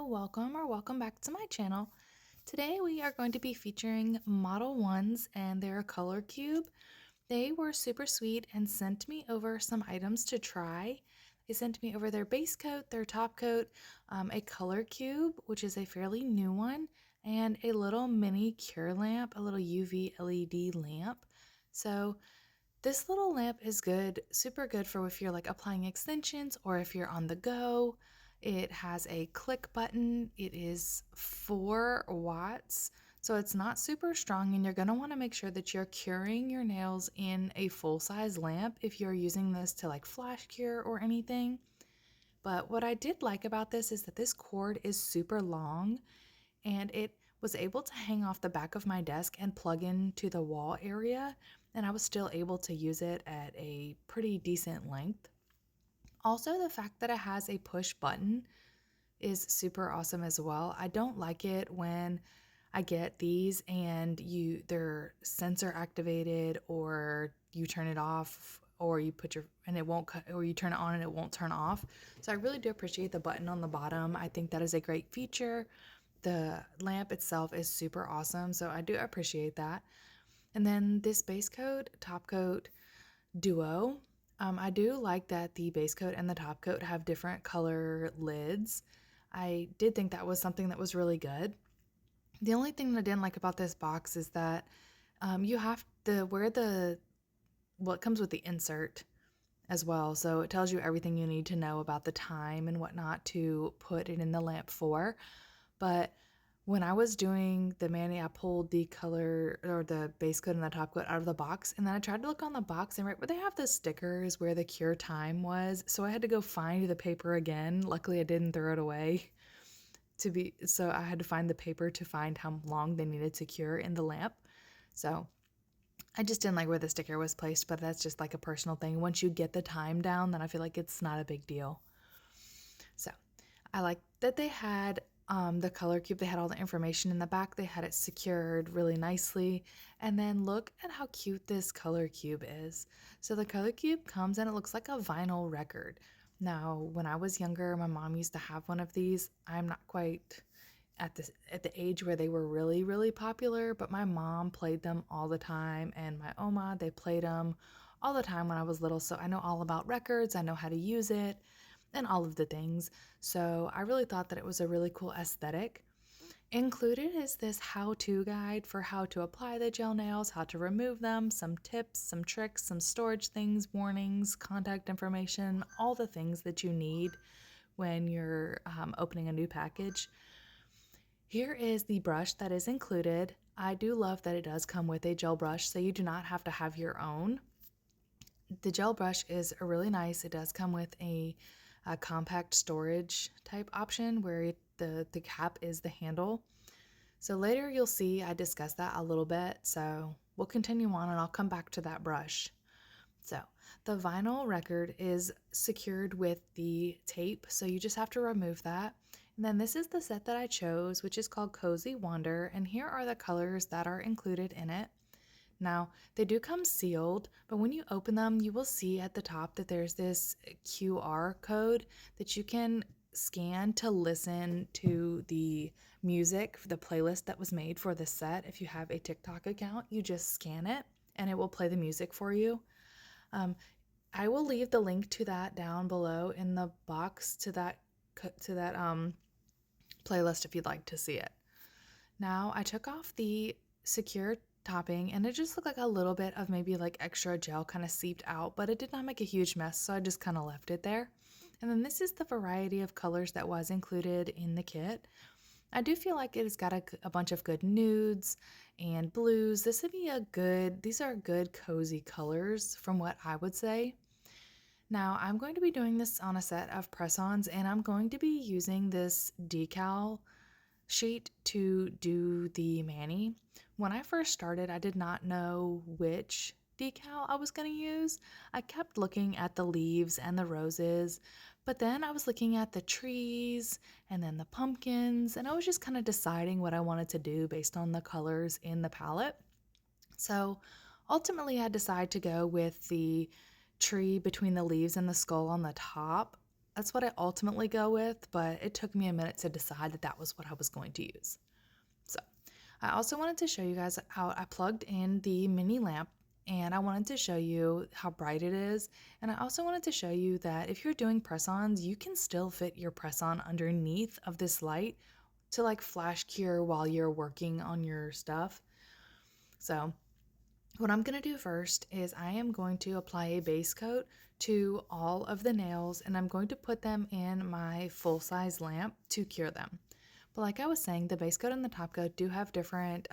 welcome back to my channel. Today we are going to be featuring Modelones and their color cube. They were super sweet and sent me over some items to try. They sent me over their base coat, their top coat, a color cube, which is a fairly new one, and a little mini cure lamp, a little UV LED lamp. So this little lamp is good, super good for if you're like applying extensions or if you're on the go. It has a click button. It is 4 watts, so it's not super strong, and you're going to want to make sure that you're curing your nails in a full-size lamp if you're using this to like flash cure or anything. But what I did like about this is that this cord is super long, and it was able to hang off the back of my desk and plug into the wall area, and I was still able to use it at a pretty decent length. Also, the fact that it has a push button is super awesome as well. I don't like it when I get these and they're sensor activated, or you turn it off, or you put your and it won't cut, or you turn it on and it won't turn off. So I really do appreciate the button on the bottom. I think that is a great feature. The lamp itself is super awesome, so I do appreciate that. And then this base coat, top coat duo, I do like that the base coat and the top coat have different color lids. I did think that was something that was really good. The only thing that I didn't like about this box is that you have to it comes with the insert as well, so it tells you everything you need to know about the time and whatnot to put it in the lamp for. But when I was doing the mani, I pulled the color or the base coat and the top coat out of the box, and then I tried to look on the box, and right where they have the stickers where the cure time was, so I had to go find the paper again. Luckily I didn't throw it away, so I had to find the paper to find how long they needed to cure in the lamp. So I just didn't like where the sticker was placed, but that's just like a personal thing. Once you get the time down, then I feel like it's not a big deal. So I like that they had the color cube. They had all the information in the back. They had it secured really nicely. And then look at how cute this color cube is. So the color cube comes and it looks like a vinyl record. Now, when I was younger, my mom used to have one of these. I'm not quite at the age where they were really, really popular, but my mom played them all the time, and my oma, they played them all the time when I was little. So I know all about records. I know how to use it and all of the things. So I really thought that it was a really cool aesthetic. Included is this how-to guide for how to apply the gel nails, how to remove them, some tips, some tricks, some storage things, warnings, contact information, all the things that you need when you're opening a new package. Here is the brush that is included. I do love that it does come with a gel brush, so you do not have to have your own. The gel brush is really nice. It does come with a compact storage type option where the cap is the handle. So later you'll see I discuss that a little bit, so we'll continue on and I'll come back to that brush. So the vinyl record is secured with the tape, so you just have to remove that. And then this is the set that I chose, which is called Cozy Wonder, and here are the colors that are included in it. Now, they do come sealed, but when you open them, you will see at the top that there's this QR code that you can scan to listen to the music, the playlist that was made for this set. If you have a TikTok account, you just scan it and it will play the music for you. I will leave the link to that down below in the box to that playlist if you'd like to see it. Now, I took off the secure topping, and it just looked like a little bit of maybe like extra gel kind of seeped out, but it did not make a huge mess, so I just kind of left it there. And then this is the variety of colors that was included in the kit. I do feel like it has got a bunch of good nudes and blues. These are good cozy colors from what I would say. Now I'm going to be doing this on a set of press-ons, and I'm going to be using this decal sheet to do the mani. When I first started, I did not know which decal I was going to use. I kept looking at the leaves and the roses, but then I was looking at the trees and then the pumpkins, and I was just kind of deciding what I wanted to do based on the colors in the palette. So ultimately I decided to go with the tree between the leaves and the skull on the top That's what I ultimately go with, but it took me a minute to decide that that was what I was going to use. So I also wanted to show you guys how I plugged in the mini lamp, and I wanted to show you how bright it is. And I also wanted to show you that if you're doing press-ons, you can still fit your press-on underneath of this light to like flash cure while you're working on your stuff. So what I'm going to do first is I am going to apply a base coat to all of the nails, and I'm going to put them in my full-size lamp to cure them. But like I was saying, the base coat and the top coat do have different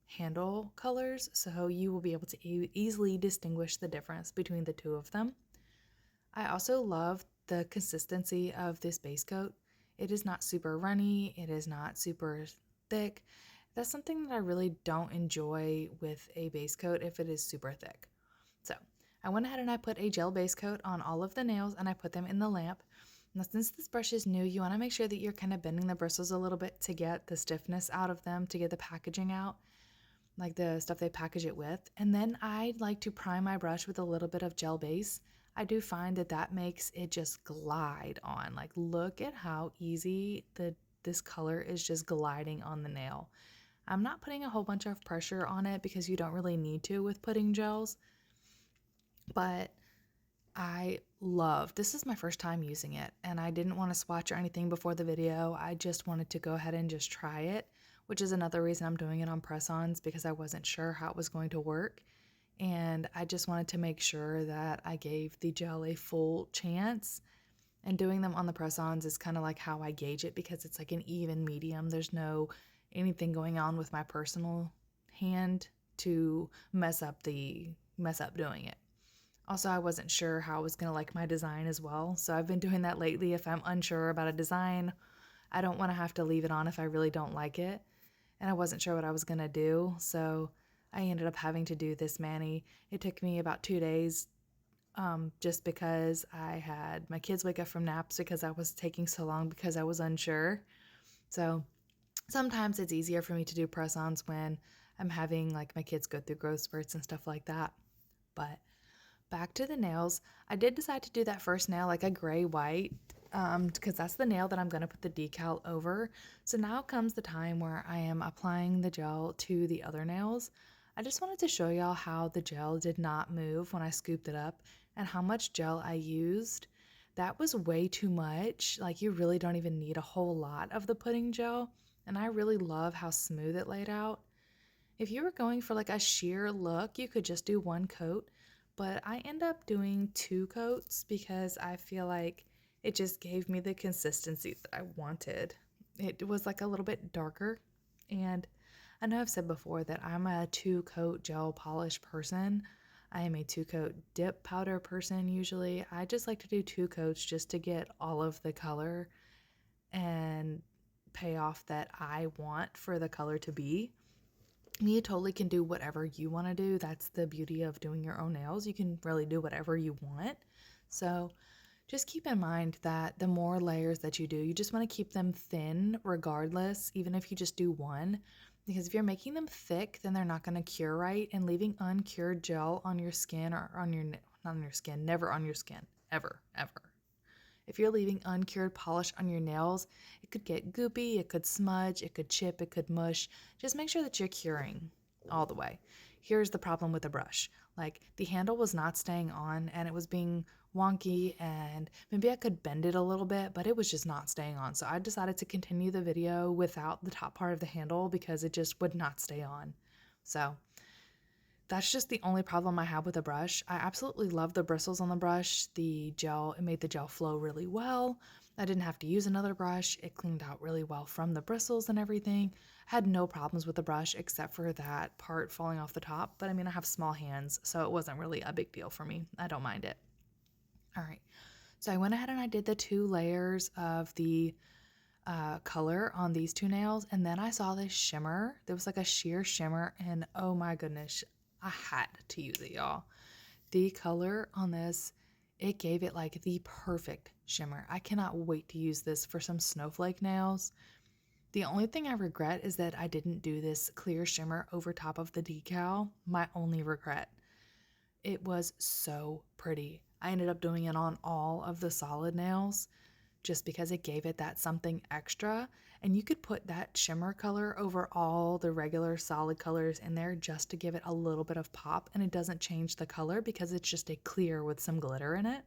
handle colors, so you will be able to easily distinguish the difference between the two of them. I also love the consistency of this base coat. It is not super runny, it is not super thick. That's something that I really don't enjoy with a base coat if it is super thick. So I went ahead and I put a gel base coat on all of the nails and I put them in the lamp. Now, since this brush is new, you want to make sure that you're kind of bending the bristles a little bit to get the stiffness out of them, to get the packaging out, like the stuff they package it with. And then I like to prime my brush with a little bit of gel base. I do find that that makes it just glide on. Like, look at how easy this color is just gliding on the nail. I'm not putting a whole bunch of pressure on it because you don't really need to with pudding gels, but this is my first time using it, and I didn't want to swatch or anything before the video. I just wanted to go ahead and just try it, which is another reason I'm doing it on press-ons, because I wasn't sure how it was going to work, and I just wanted to make sure that I gave the gel a full chance. And doing them on the press-ons is kind of like how I gauge it, because it's like an even medium. There's no anything going on with my personal hand to mess up doing it. Also, I wasn't sure how I was going to like my design as well, so I've been doing that lately. If I'm unsure about a design, I don't want to have to leave it on if I really don't like it, and I wasn't sure what I was going to do, so I ended up having to do this mani. It took me about 2 days, just because I had my kids wake up from naps because I was taking so long because I was unsure. So sometimes it's easier for me to do press-ons when I'm having like my kids go through growth spurts and stuff like that. But back to the nails, I did decide to do that first nail like a gray white, because that's the nail that I'm going to put the decal over. So now comes the time where I am applying the gel to the other nails. I just wanted to show y'all how the gel did not move when I scooped it up and how much gel I used. That was way too much. Like, you really don't even need a whole lot of the pudding gel, and I really love how smooth it laid out. If you were going for like a sheer look, you could just do one coat, but I end up doing 2 coats because I feel like it just gave me the consistency that I wanted. It was like a little bit darker, and I know I've said before that I'm a 2-coat gel polish person. I am a 2-coat dip powder person usually. I just like to do 2 coats just to get all of the color and payoff that I want for the color to be. You totally can do whatever you want to do. That's the beauty of doing your own nails. You can really do whatever you want. So just keep in mind that the more layers that you do, you just want to keep them thin regardless, even if you just do one. Because if you're making them thick, then they're not going to cure right. And leaving uncured gel on your skin, or on your, not on your skin, never on your skin, ever, ever. If you're leaving uncured polish on your nails, it could get goopy, it could smudge, it could chip, it could mush. Just make sure that you're curing all the way. Here's the problem with the brush. Like, the handle was not staying on and it was being wonky, and maybe I could bend it a little bit, but it was just not staying on. So I decided to continue the video without the top part of the handle because it just would not stay on. So that's just the only problem I have with the brush. I absolutely love the bristles on the brush. The gel, it made the gel flow really well. I didn't have to use another brush. It cleaned out really well from the bristles and everything. I had no problems with the brush except for that part falling off the top. But I mean, I have small hands, so it wasn't really a big deal for me. I don't mind it. All right. So I went ahead and I did the 2 layers of the color on these 2 nails, and then I saw this shimmer. There was like a sheer shimmer, and oh my goodness, I had to use it, y'all. The color on this, it gave it like the perfect shimmer. I cannot wait to use this for some snowflake nails. The only thing I regret is that I didn't do this clear shimmer over top of the decal. My only regret. It was so pretty. I ended up doing it on all of the solid nails just because it gave it that something extra. And you could put that shimmer color over all the regular solid colors in there just to give it a little bit of pop, and it doesn't change the color because it's just a clear with some glitter in it.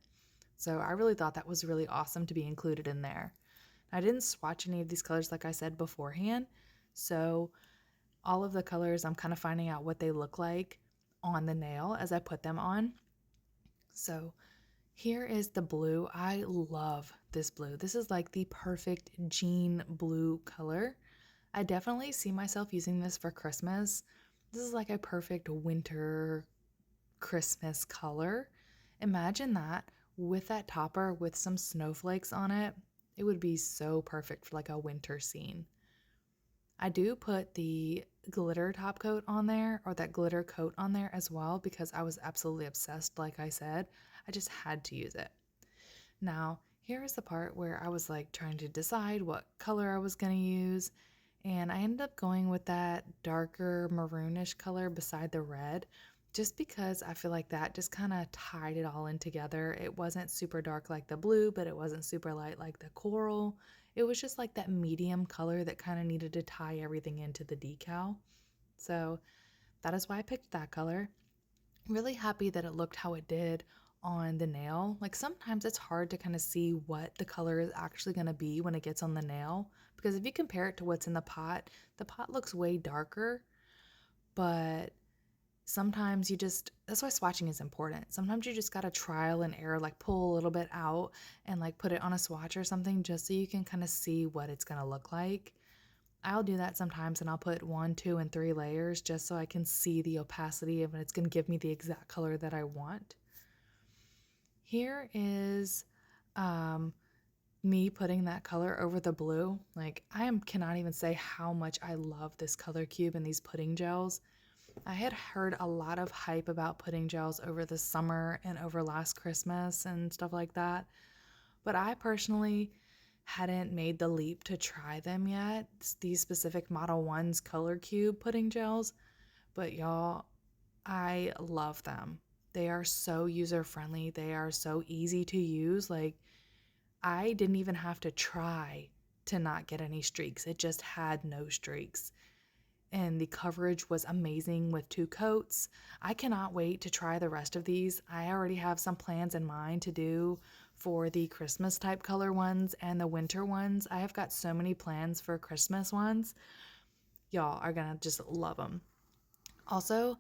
So I really thought that was really awesome to be included in there. I didn't swatch any of these colors like I said beforehand, so all of the colors I'm kind of finding out what they look like on the nail as I put them on. So here is the blue. I love this blue. This is like the perfect jean blue color. I definitely see myself using this for Christmas. This is like a perfect winter Christmas color. Imagine that with that topper with some snowflakes on it. It would be so perfect for like a winter scene. I do put the glitter top coat on there, or that glitter coat on there as well, because I was absolutely obsessed, like I said. I just had to use it. Now, here is the part where I was like trying to decide what color I was going to use, and I ended up going with that darker maroonish color beside the red, just because I feel like that just kind of tied it all in together. It wasn't super dark like the blue, but it wasn't super light like the coral. It was just like that medium color that kind of needed to tie everything into the decal. So that is why I picked that color. Really happy that it looked how it did on the nail. Like sometimes it's hard to kind of see what the color is actually going to be when it gets on the nail, because if you compare it to what's in the pot looks way darker, but sometimes that's why swatching is important. Sometimes you just got to trial and error, like pull a little bit out and like put it on a swatch or something just so you can kind of see what it's going to look like. I'll do that sometimes, and I'll put 1, 2, and 3 layers just so I can see the opacity of it. It's going to give me the exact color that I want. Here is me putting that color over the blue. Like cannot even say how much I love this color cube and these pudding gels. I had heard a lot of hype about pudding gels over the summer and over last Christmas and stuff like that, but I personally hadn't made the leap to try them yet. These specific Modelones Color Cube pudding gels, but y'all, I love them. They are so user friendly. They are so easy to use. Like I didn't even have to try to not get any streaks. It just had no streaks. And the coverage was amazing with 2 coats. I cannot wait to try the rest of these. I already have some plans in mind to do for the Christmas type color ones and the winter ones. I have got so many plans for Christmas ones. Y'all are gonna just love them. Also,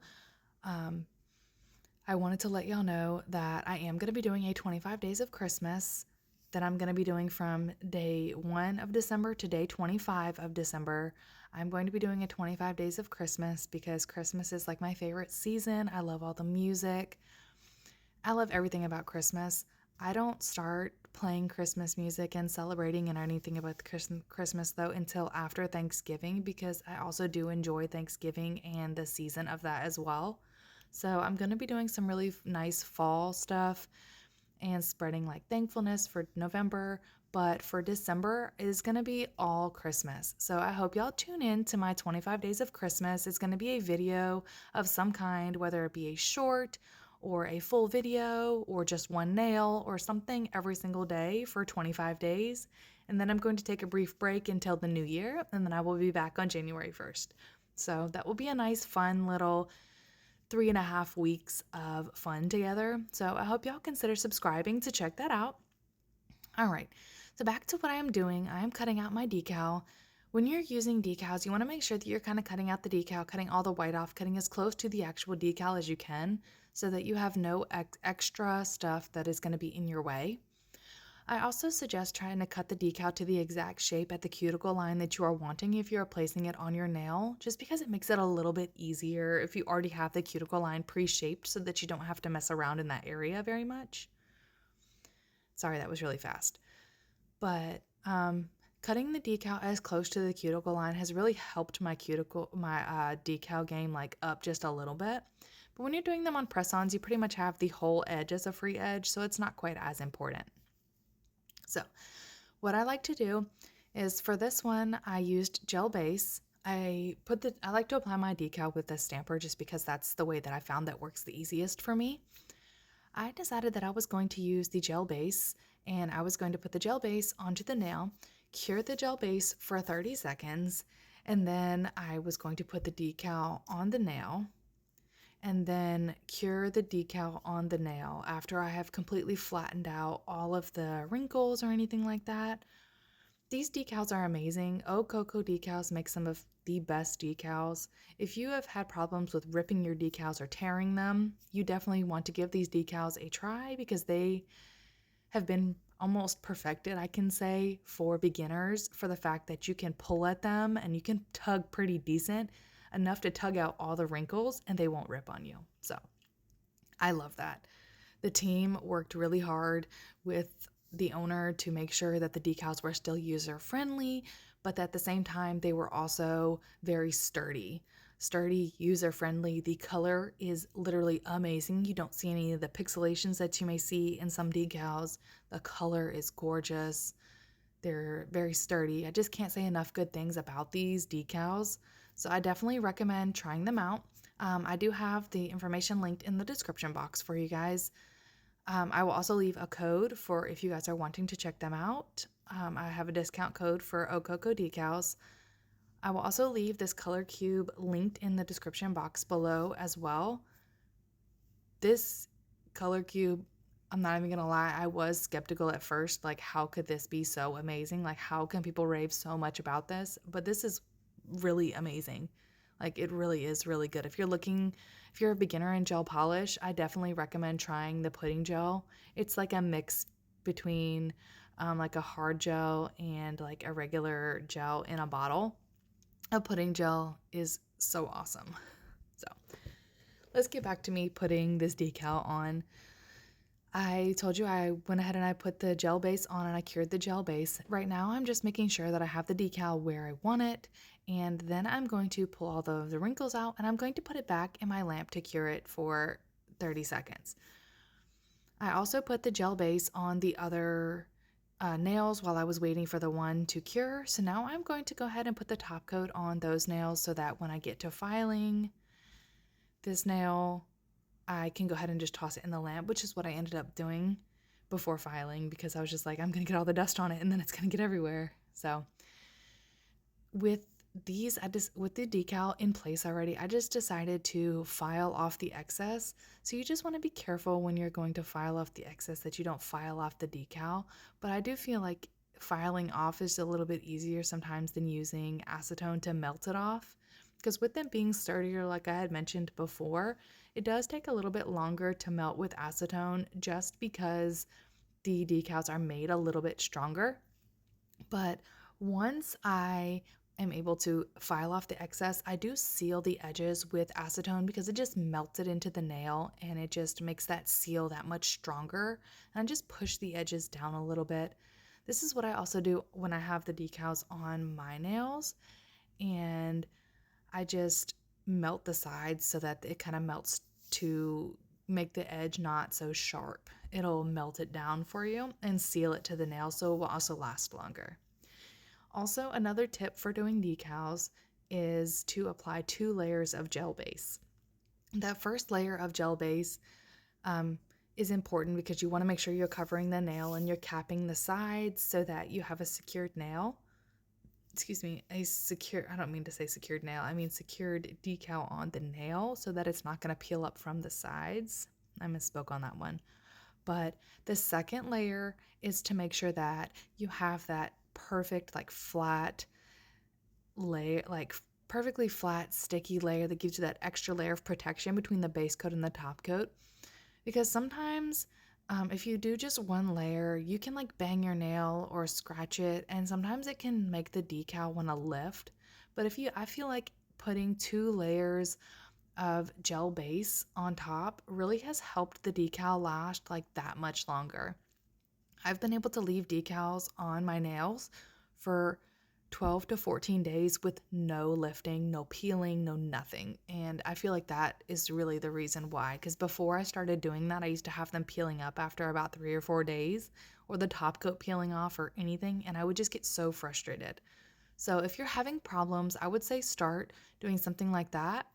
I wanted to let y'all know that I am going to be doing a 25 days of Christmas that I'm going to be doing from day 1 of December to day 25 of December. I'm going to be doing a 25 days of Christmas because Christmas is like my favorite season. I love all the music. I love everything about Christmas. I don't start playing Christmas music and celebrating and anything about Christmas though until after Thanksgiving, because I also do enjoy Thanksgiving and the season of that as well. So I'm going to be doing some really nice fall stuff and spreading like thankfulness for November, but for December is going to be all Christmas. So I hope y'all tune in to my 25 days of Christmas. It's going to be a video of some kind, whether it be a short or a full video or just one nail or something every single day for 25 days. And then I'm going to take a brief break until the new year, and then I will be back on January 1st. So that will be a nice, fun little 3.5 weeks of fun together. So I hope y'all consider subscribing to check that out. All right, so back to what I am doing. I am cutting out my decal. When you're using decals, you want to make sure that you're kind of cutting out the decal, cutting all the white off, cutting as close to the actual decal as you can so that you have no extra stuff that is going to be in your way. I also suggest trying to cut the decal to the exact shape at the cuticle line that you are wanting if you are placing it on your nail, just because it makes it a little bit easier if you already have the cuticle line pre-shaped so that you don't have to mess around in that area very much. Sorry, that was really fast. But cutting the decal as close to the cuticle line has really helped my decal game like up just a little bit. But when you're doing them on press-ons, you pretty much have the whole edge as a free edge, so it's not quite as important. So what I like to do is for this one, I used gel base. I like to apply my decal with a stamper just because that's the way that I found that works the easiest for me. I decided that I was going to use the gel base and I was going to put the gel base onto the nail, cure the gel base for 30 seconds, and then I was going to put the decal on the nail and then cure the decal on the nail after I have completely flattened out all of the wrinkles or anything like that. These decals are amazing. Oh, Coco decals make some of the best decals. If you have had problems with ripping your decals or tearing them, you definitely want to give these decals a try because they have been almost perfected, I can say, for beginners for the fact that you can pull at them and you can tug pretty decent, enough to tug out all the wrinkles and they won't rip on you. So I love that. The team worked really hard with the owner to make sure that the decals were still user friendly, but at the same time, they were also very sturdy. Sturdy, user friendly. The color is literally amazing. You don't see any of the pixelations that you may see in some decals. The color is gorgeous. They're very sturdy. I just can't say enough good things about these decals. So I definitely recommend trying them out. I do have the information linked in the description box for you guys. I will also leave a code for if you guys are wanting to check them out. I have a discount code for Coco decals. I will also leave this color cube linked in the description box below as well. This color cube, I'm not even gonna lie, I was skeptical at first. Like, how could this be so amazing? Like, how can people rave so much about this? But this is really amazing. Like, it really is really good. If you're a beginner in gel polish, I definitely recommend trying the pudding gel. It's like a mix between like a hard gel and like a regular gel in a bottle. A pudding gel is so awesome. So let's get back to me putting this decal on. I told you I went ahead and I put the gel base on and I cured the gel base. Right now I'm just making sure that I have the decal where I want it, and then I'm going to pull all the wrinkles out and I'm going to put it back in my lamp to cure it for 30 seconds. I also put the gel base on the other nails while I was waiting for the one to cure. So now I'm going to go ahead and put the top coat on those nails so that when I get to filing this nail, I can go ahead and just toss it in the lamp, which is what I ended up doing before filing because I was just like, I'm going to get all the dust on it and then it's going to get everywhere. So with these, with the decal in place already, I just decided to file off the excess. So you just want to be careful when you're going to file off the excess that you don't file off the decal. But I do feel like filing off is a little bit easier sometimes than using acetone to melt it off. Because with them being sturdier, like I had mentioned before, it does take a little bit longer to melt with acetone just because the decals are made a little bit stronger. But once I am able to file off the excess, I do seal the edges with acetone because it just melts it into the nail and it just makes that seal that much stronger. And I just push the edges down a little bit. This is what I also do when I have the decals on my nails, and I just melt the sides so that it kind of melts to make the edge not so sharp. It'll melt it down for you and seal it to the nail so it will also last longer. Also, another tip for doing decals is to apply 2 layers of gel base. That first layer of gel base is important because you want to make sure you're covering the nail and you're capping the sides so that you have a secured nail. I don't mean to say secured nail, I mean secured decal on the nail so that it's not going to peel up from the sides. I misspoke on that one. But the second layer is to make sure that you have that perfect, like flat layer, like perfectly flat, sticky layer that gives you that extra layer of protection between the base coat and the top coat. Because sometimes if you do just one layer, you can like bang your nail or scratch it, and sometimes it can make the decal want to lift. But I feel like putting 2 layers of gel base on top really has helped the decal last like that much longer. I've been able to leave decals on my nails for 12 to 14 days with no lifting, no peeling, no nothing. And I feel like that is really the reason why. Because before I started doing that, I used to have them peeling up after about 3 or 4 days, or the top coat peeling off or anything, and I would just get so frustrated. So if you're having problems, I would say start doing something like that.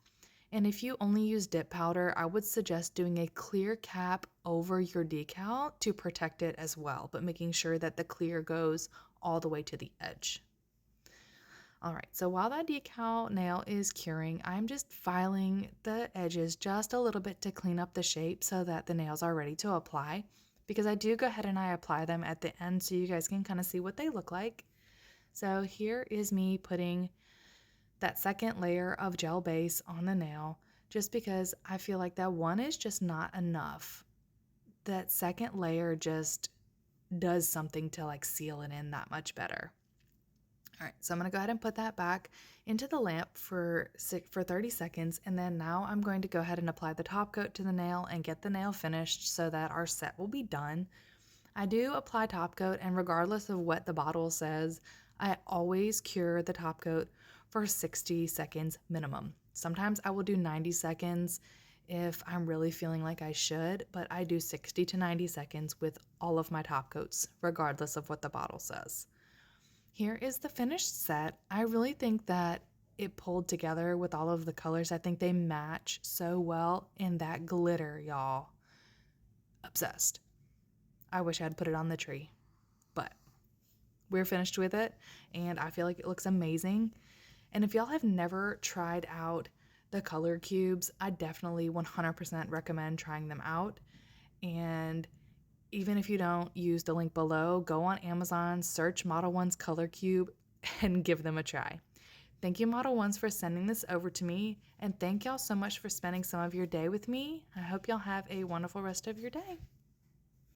And if you only use dip powder, I would suggest doing a clear cap over your decal to protect it as well, but making sure that the clear goes all the way to the edge. All right, so while that decal nail is curing, I'm just filing the edges just a little bit to clean up the shape so that the nails are ready to apply, because I do go ahead and I apply them at the end so you guys can kind of see what they look like. So here is me putting that second layer of gel base on the nail, just because I feel like that one is just not enough. That second layer just does something to like seal it in that much better. All right, so I'm going to go ahead and put that back into the lamp for 30 seconds, and then now I'm going to go ahead and apply the top coat to the nail and get the nail finished so that our set will be done. I do apply top coat, and regardless of what the bottle says, I always cure the top coat for 60 seconds minimum. Sometimes I will do 90 seconds if I'm really feeling like I should, but I do 60 to 90 seconds with all of my top coats, regardless of what the bottle says. Here is the finished set. I really think that it pulled together with all of the colors. I think they match so well, and that glitter, y'all. Obsessed. I wish I had put it on the tree, but we're finished with it, and I feel like it looks amazing. And if y'all have never tried out the color cubes, I definitely 100% recommend trying them out. And even if you don't use the link below, go on Amazon, search Modelones Color Cube, and give them a try. Thank you, Modelones, for sending this over to me, and thank y'all so much for spending some of your day with me. I hope y'all have a wonderful rest of your day.